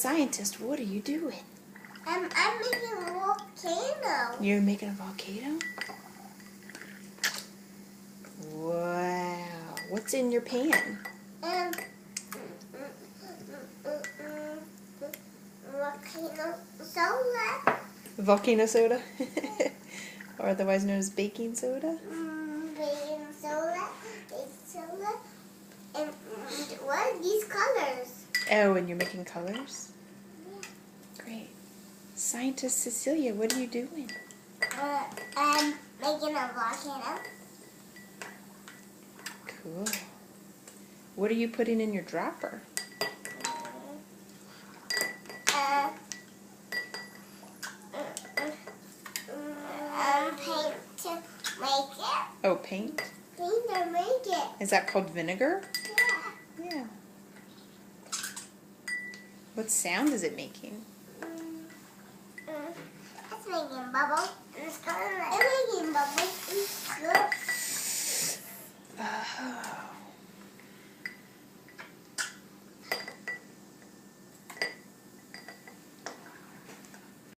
scientist, what are you doing? I'm making a volcano. You're making a volcano? Wow. What's in your pan? Volcano soda. Volcano soda? Or otherwise known as baking soda? Baking soda. And what are these colors? Oh, and you're making colors? Great. Scientist Cecilia, what are you doing? I'm making a volcano. Cool. What are you putting in your dropper? Paint to make it. Oh, paint? Paint to make it. Is that called vinegar? Yeah. Yeah. What sound is it making? It's making bubbles. It's making bubbles.